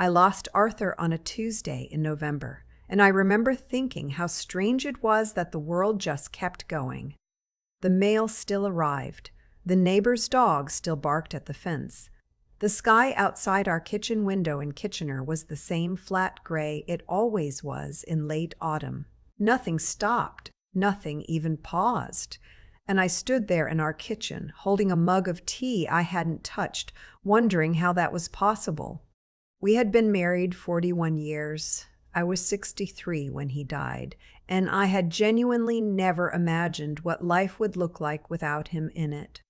I lost Arthur on a Tuesday in November, and I remember thinking how strange it was that the world just kept going. The mail still arrived. The neighbor's dog still barked at the fence. The sky outside our kitchen window in Kitchener was the same flat gray it always was in late autumn. Nothing stopped, nothing even paused. And I stood there in our kitchen, holding a mug of tea I hadn't touched, wondering how that was possible. We had been married 41 years. I was 63 when he died, and I had genuinely never imagined what life would look like without him in it.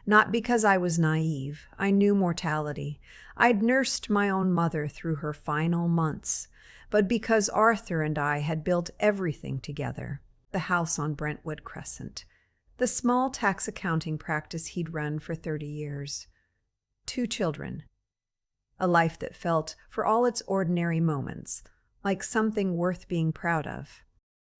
Not because I was naive. I knew mortality. I'd nursed my own mother through her final months, but because Arthur and I had built everything together. The house on Brentwood Crescent, the small tax accounting practice he'd run for 30 years. 2 children. A life that felt, for all its ordinary moments, like something worth being proud of.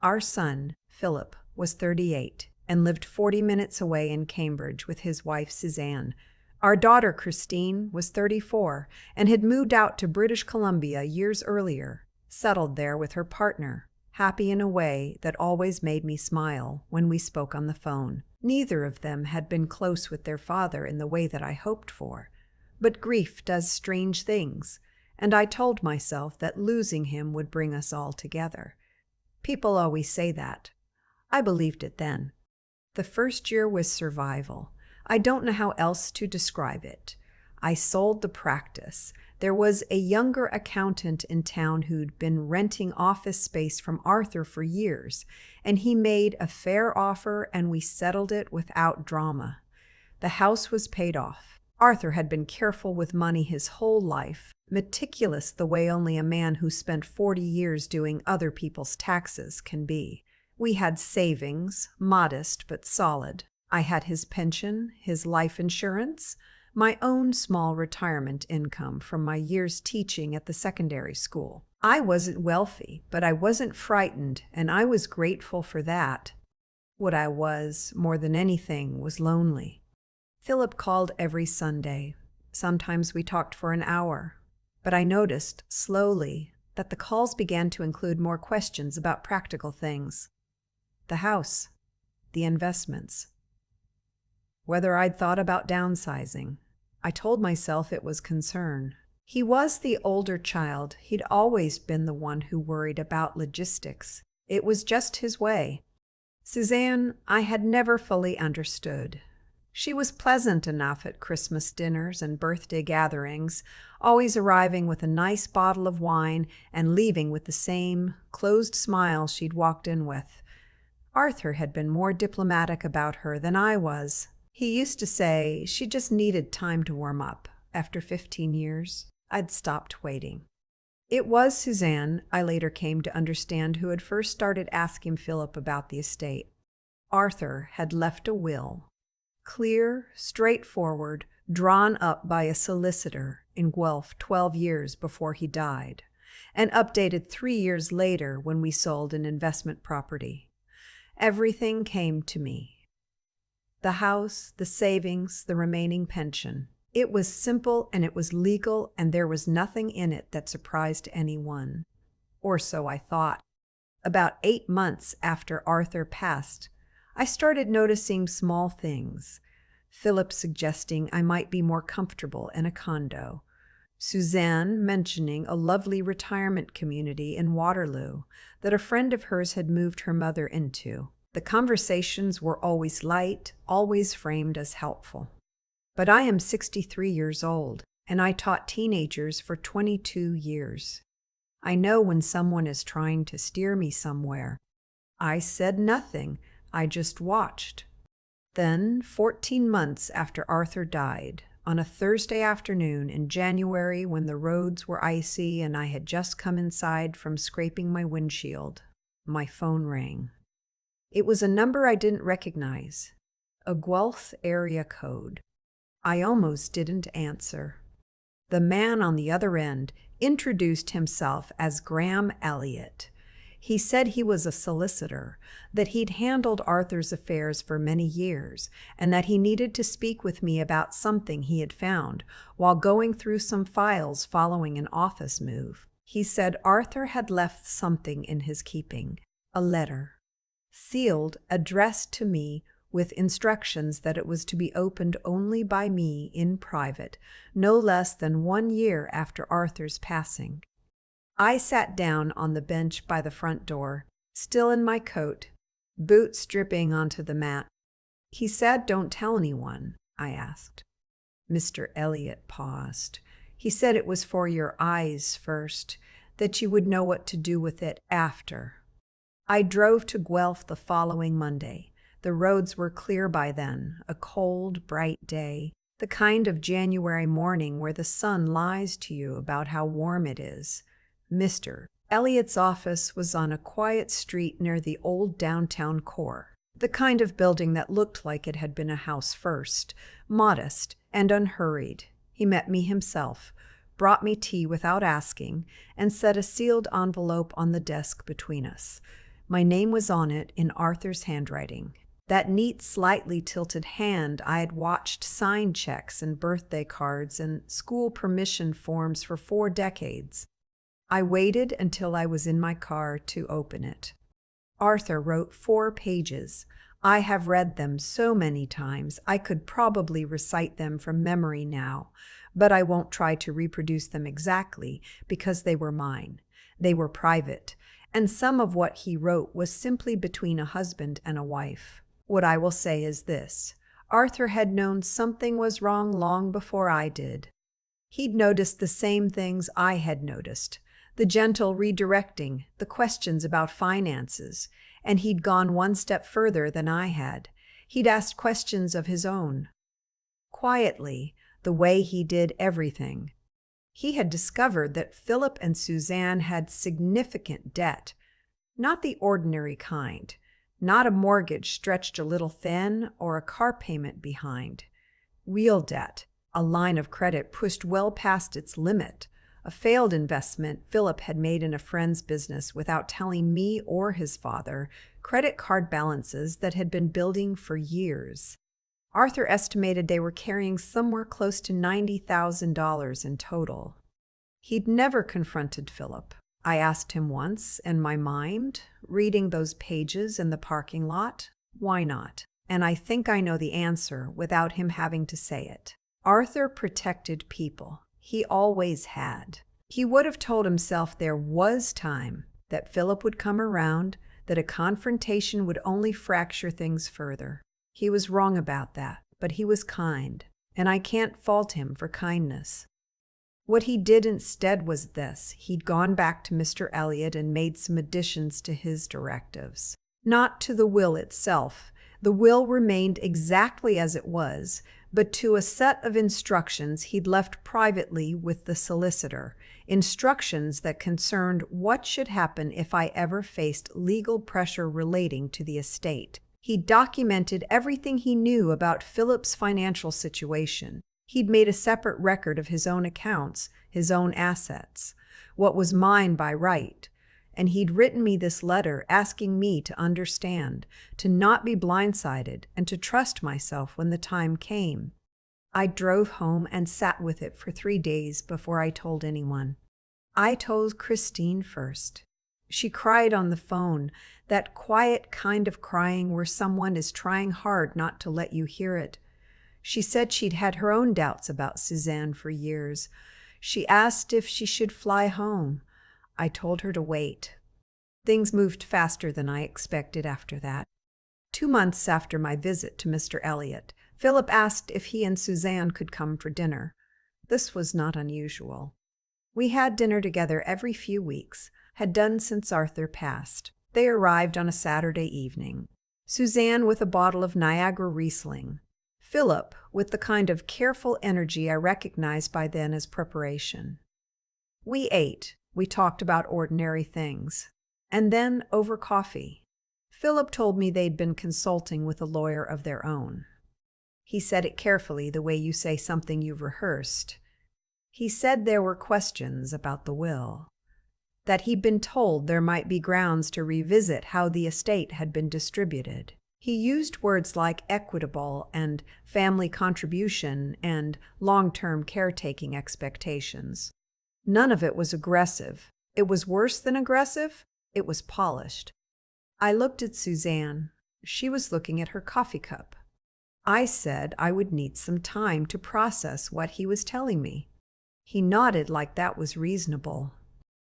Our son, Philip, was 38 and lived 40 minutes away in Cambridge with his wife Suzanne. Our daughter, Christine, was 34 and had moved out to British Columbia years earlier, settled there with her partner, happy in a way that always made me smile when we spoke on the phone. Neither of them had been close with their father in the way that I hoped for. But grief does strange things, and I told myself that losing him would bring us all together. People always say that. I believed it then. The first year was survival. I don't know how else to describe it. I sold the practice. There was a younger accountant in town who'd been renting office space from Arthur for years, and he made a fair offer and we settled it without drama. The house was paid off. Arthur had been careful with money his whole life, meticulous the way only a man who spent 40 years doing other people's taxes can be. We had savings, modest but solid. I had his pension, his life insurance, my own small retirement income from my years teaching at the secondary school. I wasn't wealthy, but I wasn't frightened, and I was grateful for that. What I was, more than anything, was lonely. Philip called every Sunday. Sometimes we talked for an hour, but I noticed, slowly, that the calls began to include more questions about practical things. The house, the investments, whether I'd thought about downsizing. I told myself it was concern. He was the older child. He'd always been the one who worried about logistics. It was just his way. Suzanne, I had never fully understood. She was pleasant enough at Christmas dinners and birthday gatherings, always arriving with a nice bottle of wine and leaving with the same closed smile she'd walked in with. Arthur had been more diplomatic about her than I was. He used to say she just needed time to warm up. After 15 years, I'd stopped waiting. It was Suzanne, I later came to understand, who had first started asking Philip about the estate. Arthur had left a will. Clear, straightforward, drawn up by a solicitor in Guelph 12 years before he died, and updated 3 years later when we sold an investment property. Everything came to me. The house, the savings, the remaining pension. It was simple and it was legal, and there was nothing in it that surprised anyone. Or so I thought. About 8 months after Arthur passed, I started noticing small things. Philip suggesting I might be more comfortable in a condo. Suzanne mentioning a lovely retirement community in Waterloo that a friend of hers had moved her mother into. The conversations were always light, always framed as helpful. But I am 63 years old, and I taught teenagers for 22 years. I know when someone is trying to steer me somewhere. I said nothing. I just watched. Then, 14 months after Arthur died, on a Thursday afternoon in January when the roads were icy and I had just come inside from scraping my windshield, my phone rang. It was a number I didn't recognize, a Guelph area code. I almost didn't answer. The man on the other end introduced himself as Graham Elliott. He said he was a solicitor, that he'd handled Arthur's affairs for many years, and that he needed to speak with me about something he had found while going through some files following an office move. He said Arthur had left something in his keeping, a letter, sealed, addressed to me, with instructions that it was to be opened only by me in private, no less than 1 year after Arthur's passing. I sat down on the bench by the front door, still in my coat, boots dripping onto the mat. He said, "Don't tell anyone," I asked. Mr. Elliot paused. He said it was for your eyes first, that you would know what to do with it after. I drove to Guelph the following Monday. The roads were clear by then, a cold, bright day, the kind of January morning where the sun lies to you about how warm it is. Mr. Elliot's office was on a quiet street near the old downtown core, the kind of building that looked like it had been a house first, modest and unhurried. He met me himself, brought me tea without asking, and set a sealed envelope on the desk between us. My name was on it in Arthur's handwriting. That neat, slightly tilted hand I had watched sign checks and birthday cards and school permission forms for 4 decades. I waited until I was in my car to open it. Arthur wrote 4 pages. I have read them so many times I could probably recite them from memory now, but I won't try to reproduce them exactly because they were mine. They were private, and some of what he wrote was simply between a husband and a wife. What I will say is this: Arthur had known something was wrong long before I did. He'd noticed the same things I had noticed, the gentle redirecting, the questions about finances, and he'd gone 1 step further than I had. He'd asked questions of his own. Quietly, the way he did everything. He had discovered that Philip and Suzanne had significant debt, not the ordinary kind. Not a mortgage stretched a little thin or a car payment behind. Real debt, a line of credit pushed well past its limit, a failed investment Philip had made in a friend's business without telling me or his father, credit card balances that had been building for years. Arthur estimated they were carrying somewhere close to $90,000 in total. He'd never confronted Philip. I asked him once, in my mind, reading those pages in the parking lot, why not? And I think I know the answer without him having to say it. Arthur protected people. He always had. He would have told himself there was time, that Philip would come around, that a confrontation would only fracture things further. He was wrong about that, but he was kind, and I can't fault him for kindness. What he did instead was this: he'd gone back to Mr. Elliot and made some additions to his directives. Not to the will itself. The will remained exactly as it was, but to a set of instructions he'd left privately with the solicitor, instructions that concerned what should happen if I ever faced legal pressure relating to the estate. He documented everything he knew about Philip's financial situation. He'd made a separate record of his own accounts, his own assets, what was mine by right. And he'd written me this letter asking me to understand, to not be blindsided, and to trust myself when the time came. I drove home and sat with it for 3 days before I told anyone. I told Christine first. She cried on the phone, that quiet kind of crying where someone is trying hard not to let you hear it. She said she'd had her own doubts about Suzanne for years. She asked if she should fly home. I told her to wait. Things moved faster than I expected after that. 2 months after my visit to Mr. Elliot, Philip asked if he and Suzanne could come for dinner. This was not unusual. We had dinner together every few weeks, had done since Arthur passed. They arrived on a Saturday evening. Suzanne with a bottle of Niagara Riesling. Philip with the kind of careful energy I recognized by then as preparation. We ate. We talked about ordinary things. And then over coffee. Philip told me they'd been consulting with a lawyer of their own. He said it carefully, the way you say something you've rehearsed. He said there were questions about the will. that he'd been told there might be grounds to revisit how the estate had been distributed. He used words like equitable and family contribution and long-term caretaking expectations. None of it was aggressive. It was worse than aggressive. It was polished. I looked at Suzanne. She was looking at her coffee cup. I said I would need some time to process what he was telling me. He nodded like that was reasonable.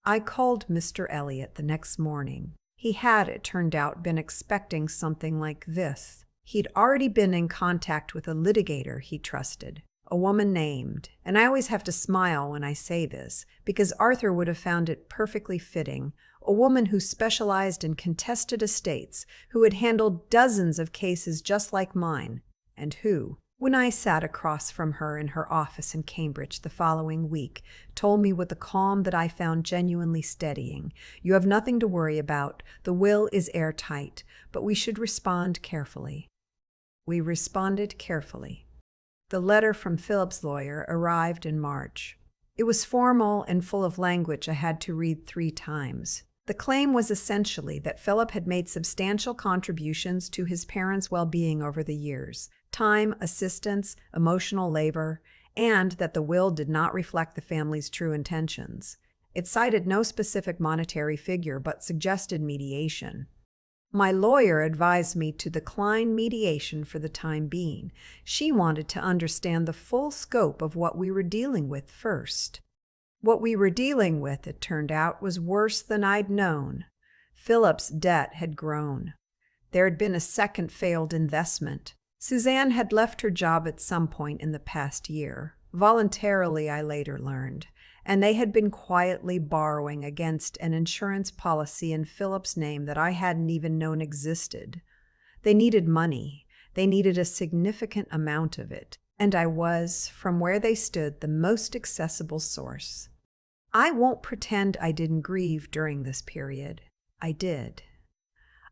I called Mr. Elliot the next morning. He had, it turned out, been expecting something like this. He'd already been in contact with a litigator he trusted, a woman named, and I always have to smile when I say this, because Arthur would have found it perfectly fitting, a woman who specialized in contested estates, who had handled dozens of cases just like mine, and who, when I sat across from her in her office in Cambridge the following week, told me with a calm that I found genuinely steadying, "You have nothing to worry about. The will is airtight, but we should respond carefully." We responded carefully. The letter from Philip's lawyer arrived in March. It was formal and full of language I had to read 3 times. The claim was essentially that Philip had made substantial contributions to his parents' well-being over the years, time, assistance, emotional labor, and that the will did not reflect the family's true intentions. It cited no specific monetary figure but suggested mediation. My lawyer advised me to decline mediation for the time being. She wanted to understand the full scope of what we were dealing with first. What we were dealing with, it turned out, was worse than I'd known. Philip's debt had grown. There had been a second failed investment. Suzanne had left her job at some point in the past year, voluntarily I later learned, and they had been quietly borrowing against an insurance policy in Philip's name that I hadn't even known existed. They needed money. They needed a significant amount of it, and I was, from where they stood, the most accessible source. I won't pretend I didn't grieve during this period. I did.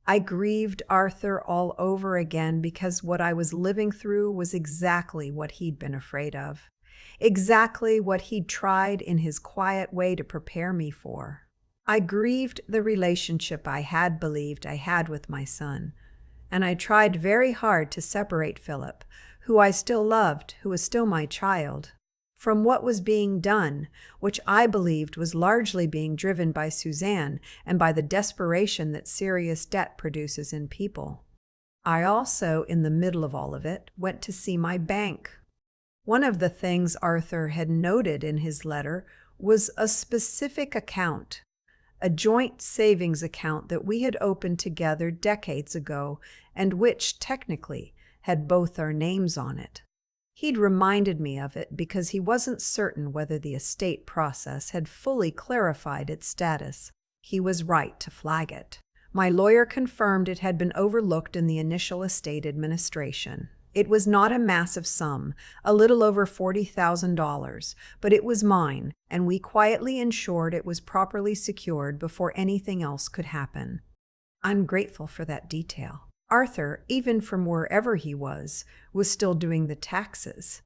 I grieved Arthur all over again because what I was living through was exactly what he'd been afraid of, exactly what he'd tried in his quiet way to prepare me for. I grieved the relationship I had believed I had with my son, and I tried very hard to separate Philip, who I still loved, who was still my child, from what was being done, which I believed was largely being driven by Suzanne and by the desperation that serious debt produces in people. I also, in the middle of all of it, went to see my bank. One of the things Arthur had noted in his letter was a specific account, a joint savings account that we had opened together decades ago and which, technically, had both our names on it. He'd reminded me of it because he wasn't certain whether the estate process had fully clarified its status. He was right to flag it. My lawyer confirmed it had been overlooked in the initial estate administration. It was not a massive sum, a little over $40,000, but it was mine, and we quietly ensured it was properly secured before anything else could happen. I'm grateful for that detail. Arthur, even from wherever he was still doing the taxes.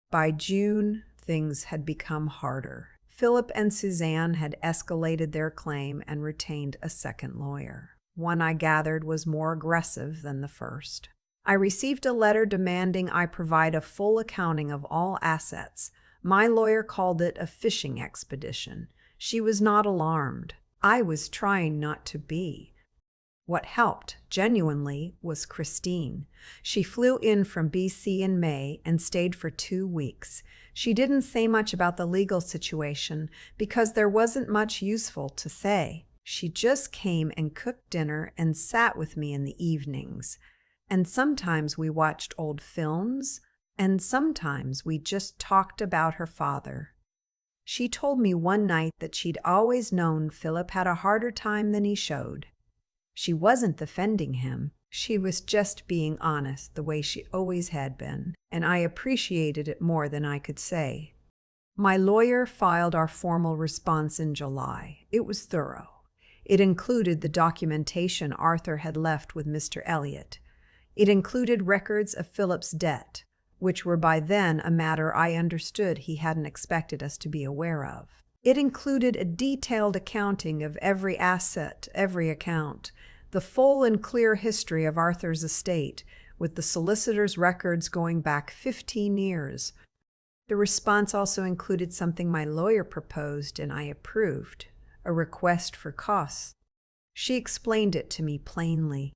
By June, things had become harder. Philip and Suzanne had escalated their claim and retained a second lawyer. One I gathered was more aggressive than the first. I received a letter demanding I provide a full accounting of all assets. My lawyer called it a fishing expedition. She was not alarmed. I was trying not to be. What helped, genuinely, was Christine. She flew in from BC in May and stayed for 2 weeks. She didn't say much about the legal situation because there wasn't much useful to say. She just came and cooked dinner and sat with me in the evenings. And sometimes we watched old films, and sometimes we just talked about her father. She told me one night that she'd always known Philip had a harder time than he showed. She wasn't defending him. She was just being honest the way she always had been, and I appreciated it more than I could say. My lawyer filed our formal response in July. It was thorough. It included the documentation Arthur had left with Mr. Elliot. It included records of Philip's debt, which were by then a matter I understood he hadn't expected us to be aware of. It included a detailed accounting of every asset, every account, the full and clear history of Arthur's estate, with the solicitor's records going back 15 years. The response also included something my lawyer proposed and I approved, a request for costs. She explained it to me plainly.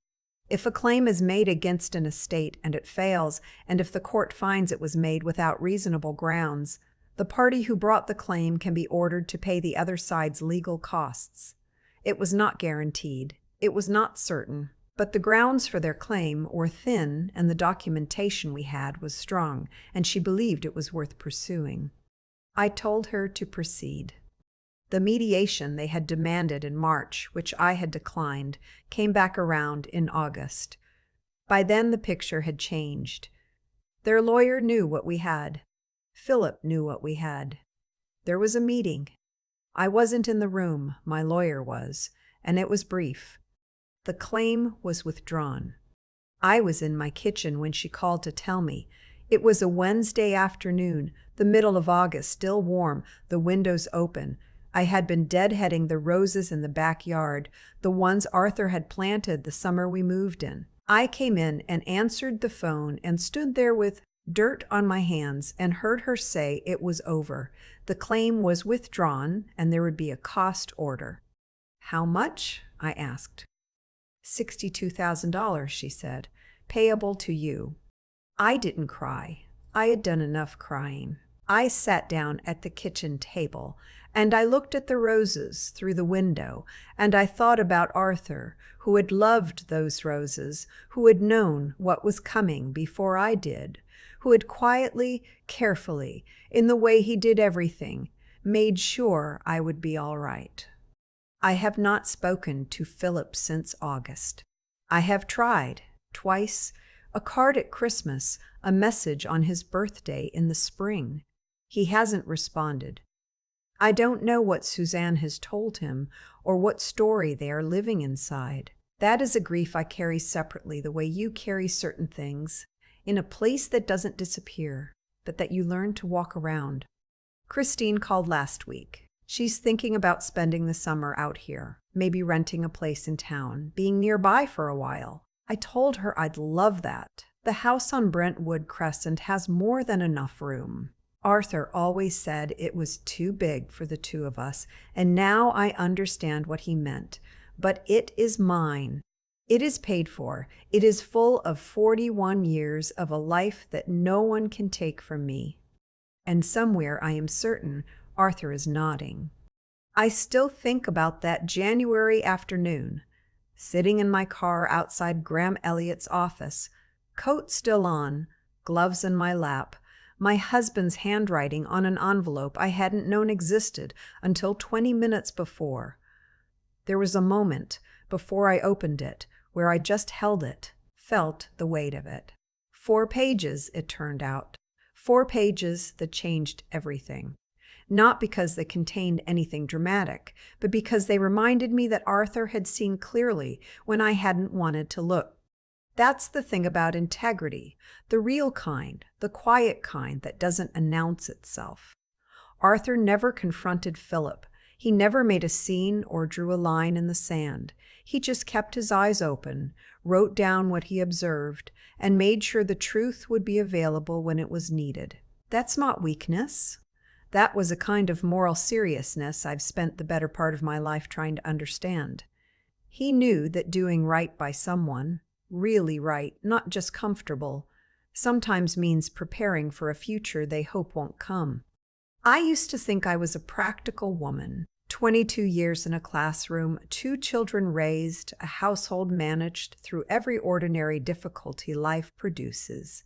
If a claim is made against an estate and it fails, and if the court finds it was made without reasonable grounds, the party who brought the claim can be ordered to pay the other side's legal costs. It was not guaranteed. It was not certain. But the grounds for their claim were thin, and the documentation we had was strong, and she believed it was worth pursuing. I told her to proceed. The mediation they had demanded in March, which I had declined, came back around in August. By then the picture had changed. Their lawyer knew what we had. Philip knew what we had. There was a meeting. I wasn't in the room, my lawyer was, and it was brief. The claim was withdrawn. I was in my kitchen when she called to tell me. It was a Wednesday afternoon, the middle of August, still warm, the windows open. I had been deadheading the roses in the backyard, the ones Arthur had planted the summer we moved in. I came in and answered the phone and stood there with dirt on my hands and heard her say it was over. The claim was withdrawn and there would be a cost order. How much? I asked. $62,000, she said, payable to you. I didn't cry. I had done enough crying. I sat down at the kitchen table, and I looked at the roses through the window, and I thought about Arthur, who had loved those roses, who had known what was coming before I did, who had quietly, carefully, in the way he did everything, made sure I would be all right. I have not spoken to Philip since August. I have tried, twice, a card at Christmas, a message on his birthday in the spring. He hasn't responded. I don't know what Suzanne has told him or what story they are living inside. That is a grief I carry separately, the way you carry certain things, in a place that doesn't disappear, but that you learn to walk around. Christine called last week. She's thinking about spending the summer out here, maybe renting a place in town, being nearby for a while. I told her I'd love that. The house on Brentwood Crescent has more than enough room. Arthur always said it was too big for the two of us, and now I understand what he meant. But it is mine. It is paid for. It is full of 41 years of a life that no one can take from me. And somewhere, I am certain, Arthur is nodding. I still think about that January afternoon, sitting in my car outside Graham Elliott's office, coat still on, gloves in my lap, my husband's handwriting on an envelope I hadn't known existed until 20 minutes before. There was a moment, before I opened it, where I just held it, felt the weight of it. 4 pages, it turned out. 4 pages that changed everything. Not because they contained anything dramatic, but because they reminded me that Arthur had seen clearly when I hadn't wanted to look. That's the thing about integrity, the real kind, the quiet kind that doesn't announce itself. Arthur never confronted Philip. He never made a scene or drew a line in the sand. He just kept his eyes open, wrote down what he observed, and made sure the truth would be available when it was needed. That's not weakness. That was a kind of moral seriousness I've spent the better part of my life trying to understand. He knew that doing right by someone, really right, not just comfortable, sometimes means preparing for a future they hope won't come. I used to think I was a practical woman, 22 years in a classroom, 2 children raised, a household managed through every ordinary difficulty life produces.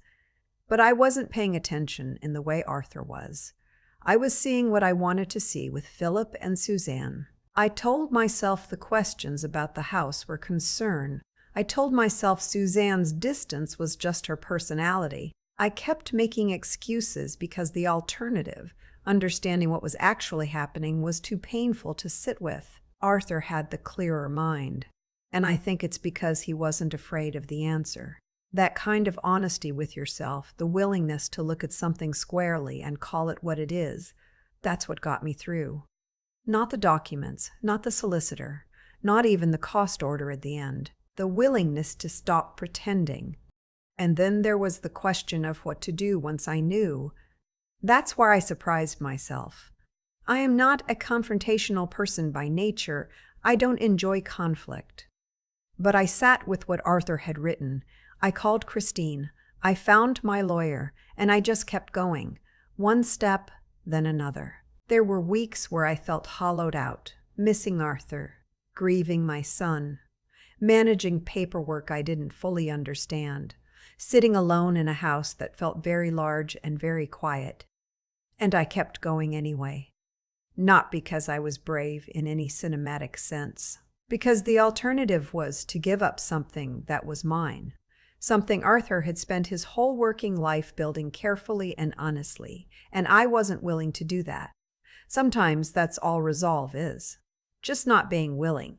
But I wasn't paying attention in the way Arthur was. I was seeing what I wanted to see with Philip and Suzanne. I told myself the questions about the house were concern. I told myself Suzanne's distance was just her personality. I kept making excuses because the alternative, understanding what was actually happening, was too painful to sit with. Arthur had the clearer mind, and I think it's because he wasn't afraid of the answer. That kind of honesty with yourself, the willingness to look at something squarely and call it what it is, that's what got me through. Not the documents, not the solicitor, not even the cost order at the end. The willingness to stop pretending. And then there was the question of what to do once I knew. That's where I surprised myself. I am not a confrontational person by nature. I don't enjoy conflict. But I sat with what Arthur had written. I called Christine. I found my lawyer, and I just kept going. One step, then another. There were weeks where I felt hollowed out, missing Arthur, grieving my son, managing paperwork I didn't fully understand, sitting alone in a house that felt very large and very quiet. And I kept going anyway. Not because I was brave in any cinematic sense, because the alternative was to give up something that was mine, something Arthur had spent his whole working life building carefully and honestly, and I wasn't willing to do that. Sometimes that's all resolve is, just not being willing.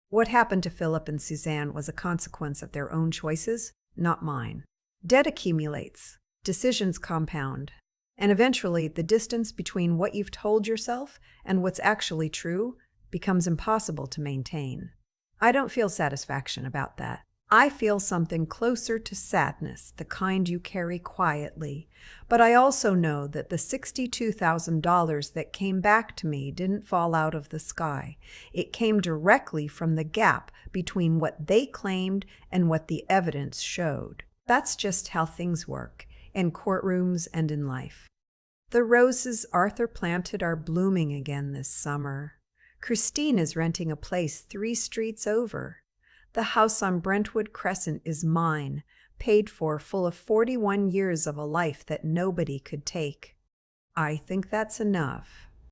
What happened to Philip and Suzanne was a consequence of their own choices, not mine. Debt accumulates, decisions compound, and eventually the distance between what you've told yourself and what's actually true becomes impossible to maintain. I don't feel satisfaction about that. I feel something closer to sadness, the kind you carry quietly. But I also know that the $62,000 that came back to me didn't fall out of the sky. It came directly from the gap between what they claimed and what the evidence showed. That's just how things work, in courtrooms and in life. The roses Arthur planted are blooming again this summer. Christine is renting a place 3 streets over. The house on Brentwood Crescent is mine, paid for, full of 41 years of a life that nobody could take. I think that's enough.